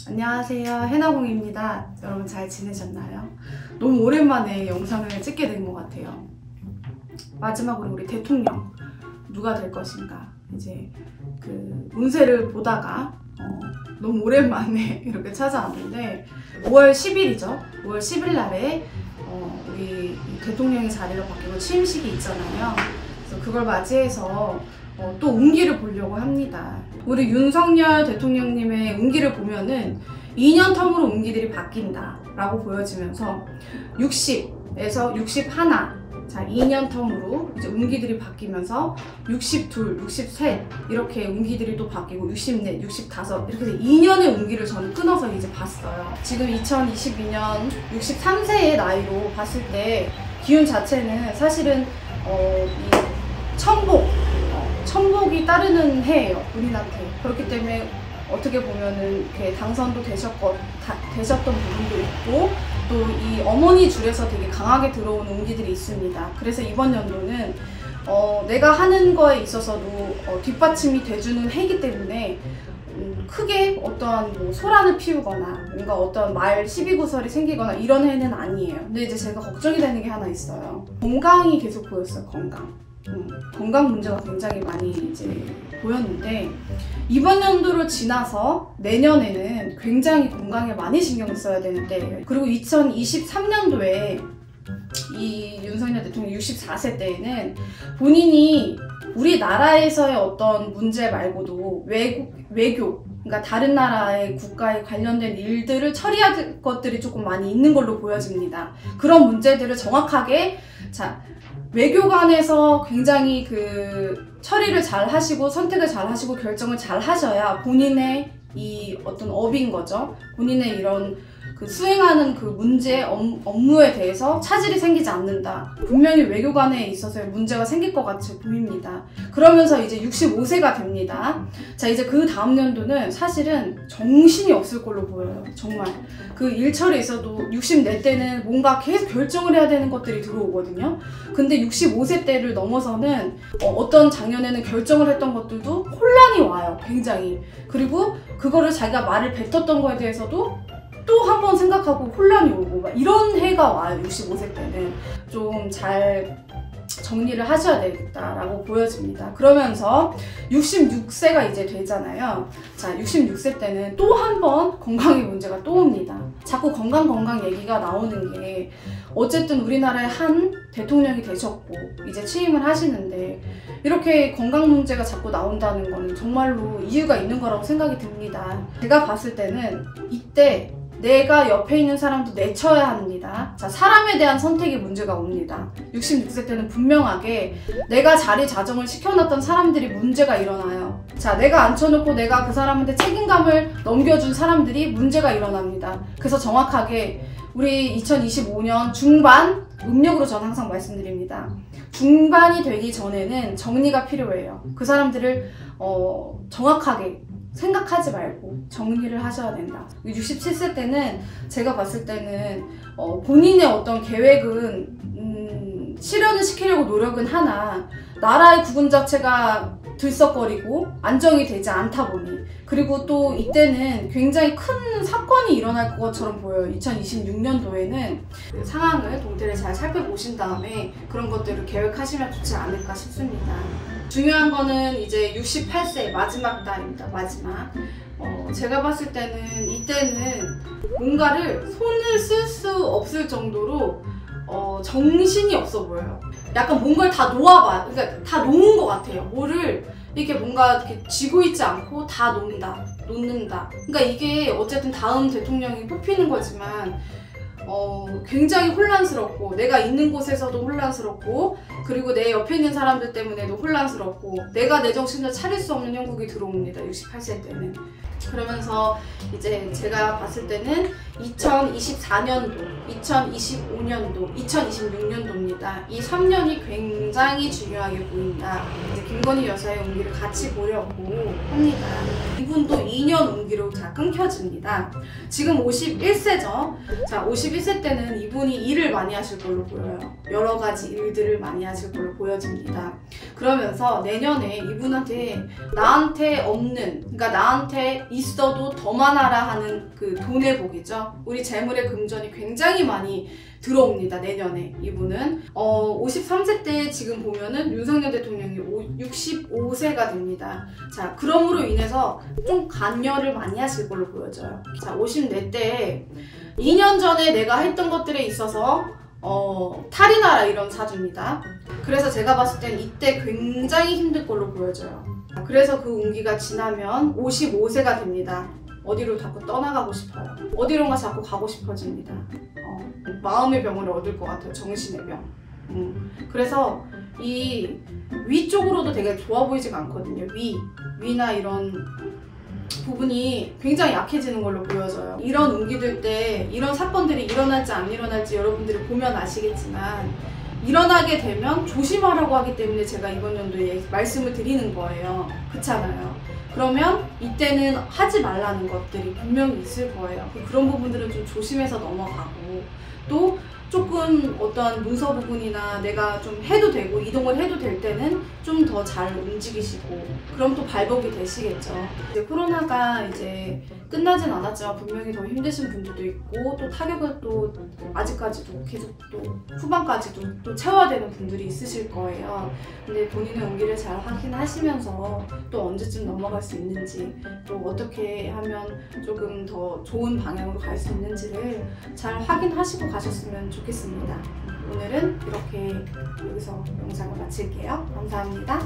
안녕하세요, 해나공입니다. 여러분 잘 지내셨나요? 너무 오랜만에 영상을 찍게 된 것 같아요. 마지막으로 우리 대통령 누가 될 것인가, 이제 그 운세를 보다가 너무 오랜만에 이렇게 찾아왔는데 5월 10일이죠. 5월 10일 날에 우리 대통령의 자리로 바뀌고 취임식이 있잖아요. 그래서 그걸 맞이해서 또 운기를 보려고 합니다. 우리 윤석열 대통령님의 운기를 보면은 2년 텀으로 운기들이 바뀐다 라고 보여지면서 60에서 61, 자 2년 텀으로 이제 운기들이 바뀌면서 62, 63 이렇게 운기들이 또 바뀌고 64, 65 이렇게 해서 2년의 운기를 저는 끊어서 이제 봤어요. 지금 2022년 63세의 나이로 봤을 때 기운 자체는 사실은 이 천복이 따르는 해예요, 본인한테. 그렇기 때문에 어떻게 보면은 이렇게 당선도 되셨던 부분도 있고, 또 이 어머니 줄에서 되게 강하게 들어오는 운기들이 있습니다. 그래서 이번 연도는 내가 하는 거에 있어서도 뒷받침이 돼주는 해이기 때문에 크게 어떠한 뭐 소란을 피우거나 뭔가 어떤 말 시비구설이 생기거나 이런 해는 아니에요. 근데 이제 제가 걱정이 되는 게 하나 있어요. 건강이 계속 보였어요. 건강 문제가 굉장히 많이 이제 보였는데, 이번 연도를 지나서 내년에는 굉장히 건강에 많이 신경을 써야 되는데, 그리고 2023년도에 이 윤석열 대통령 64세 때에는 본인이 우리나라에서의 어떤 문제 말고도 외교, 그러니까 다른 나라의 국가에 관련된 일들을 처리할 것들이 조금 많이 있는 걸로 보여집니다. 그런 문제들을 정확하게 외교관에서 굉장히 그 처리를 잘 하시고 선택을 잘 하시고 결정을 잘 하셔야 본인의 이 어떤 업인 거죠. 본인의 이런 그 수행하는 그 문제, 업무에 대해서 차질이 생기지 않는다. 분명히 외교관에 있어서의 문제가 생길 것 같이 보입니다. 그러면서 이제 65세가 됩니다. 자, 이제 그 다음 연도는 사실은 정신이 없을 걸로 보여요. 정말. 그 일처리에 있어도 64 때는 뭔가 계속 결정을 해야 되는 것들이 들어오거든요. 근데 65세 때를 넘어서는 어떤 작년에는 결정을 했던 것들도 혼란이 와요. 굉장히. 그리고 그거를 자기가 말을 뱉었던 거에 대해서도 또 한 번 생각하고 혼란이 오고 막 이런 해가 와요. 65세 때는 좀 잘 정리를 하셔야 되겠다라고 보여집니다. 그러면서 66세가 이제 되잖아요. 자, 66세 때는 또 한 번 건강의 문제가 또 옵니다. 자꾸 건강 얘기가 나오는 게, 어쨌든 우리나라의 한 대통령이 되셨고 이제 취임을 하시는데 이렇게 건강 문제가 자꾸 나온다는 거는 정말로 이유가 있는 거라고 생각이 듭니다. 제가 봤을 때는 이때 내가 옆에 있는 사람도 내쳐야 합니다. 자, 사람에 대한 선택에 문제가 옵니다. 66세 때는 분명하게 내가 자리 자정을 시켜놨던 사람들이 문제가 일어나요. 자, 내가 앉혀놓고 내가 그 사람한테 책임감을 넘겨준 사람들이 문제가 일어납니다. 그래서 정확하게 우리 2025년 중반, 음력으로 저는 항상 말씀드립니다. 중반이 되기 전에는 정리가 필요해요. 그 사람들을 정확하게 생각하지 말고 정리를 하셔야 된다. 67세 때는 제가 봤을 때는 본인의 어떤 계획은 실현을 시키려고 노력은 하나, 나라의 국운 자체가 들썩거리고 안정이 되지 않다 보니, 그리고 또 이때는 굉장히 큰 사건이 일어날 것처럼 보여요. 2026년도에는 그 상황을 동태를 잘 살펴보신 다음에 그런 것들을 계획하시면 좋지 않을까 싶습니다. 중요한 거는 이제 68세 마지막 달입니다. 마지막. 제가 봤을 때는 이때는 뭔가를 손을 쓸 수 없을 정도로 정신이 없어 보여요. 약간 뭔가를 다 놓아봐. 그러니까 다 놓은 것 같아요. 뭐를 이렇게 뭔가 이렇게 쥐고 있지 않고 다 놓는다. 그러니까 이게 어쨌든 다음 대통령이 뽑히는 거지만 굉장히 혼란스럽고, 내가 있는 곳에서도 혼란스럽고, 그리고 내 옆에 있는 사람들 때문에도 혼란스럽고, 내가 내 정신을 차릴 수 없는 형국이 들어옵니다. 68세 때는. 그러면서 이제 제가 봤을 때는 2024년도, 2025년도, 2026년도입니다. 이 3년이 굉장히 중요하게 보인다. 이제 김건희 여사의 운기를 같이 보려고 합니다. 이분도 2년 운기로 다 끊겨집니다. 지금 51세죠. 자, 51세 때는 이분이 일을 많이 하실 걸로 보여요. 여러 가지 일들을 많이 하실 하실 걸로 보여집니다. 그러면서 내년에 이분한테 나한테 없는, 그러니까 나한테 있어도 더 많아라 하는 그 돈의 복이죠. 우리 재물의 금전이 굉장히 많이 들어옵니다. 내년에 이분은 53세 때 지금 보면은 윤석열 대통령이 65세가 됩니다. 자, 그럼으로 인해서 좀 관여를 많이 하실 걸로 보여져요. 자, 54때 2년 전에 내가 했던 것들에 있어서 탈이 나라 이런 사주입니다. 그래서 제가 봤을 땐 이때 굉장히 힘들 걸로 보여져요. 그래서 그 운기가 지나면 55세가 됩니다. 어디로 자꾸 떠나가고 싶어요. 어디론가 자꾸 가고 싶어집니다. 마음의 병을 얻을 것 같아요. 정신의 병. 그래서 이 위쪽으로도 되게 좋아 보이지가 않거든요. 위나 이런 부분이 굉장히 약해지는 걸로 보여져요. 이런 운기들 때 이런 사건들이 일어날지 안 일어날지 여러분들이 보면 아시겠지만 일어나게 되면 조심하라고 하기 때문에 제가 이번 연도에 말씀을 드리는 거예요. 그렇잖아요. 그러면 이때는 하지 말라는 것들이 분명히 있을 거예요. 그런 부분들은 좀 조심해서 넘어가고, 또 조금 어떤 문서 부분이나 내가 좀 해도 되고 이동을 해도 될 때는 좀 더 잘 움직이시고, 그럼 또 발복이 되시겠죠. 이제 코로나가 이제 끝나진 않았지만 분명히 더 힘드신 분들도 있고, 또 타격을 또 아직까지도 계속 또 후반까지도 또 채워야 되는 분들이 있으실 거예요. 근데 본인의 운기를 잘 확인하시면서 또 언제쯤 넘어갈 수 있는지, 또 어떻게 하면 조금 더 좋은 방향으로 갈 수 있는지를 잘 확인하시고 가셨으면 좋겠습니다. 오늘은 이렇게 여기서 영상을 마칠게요. 감사합니다.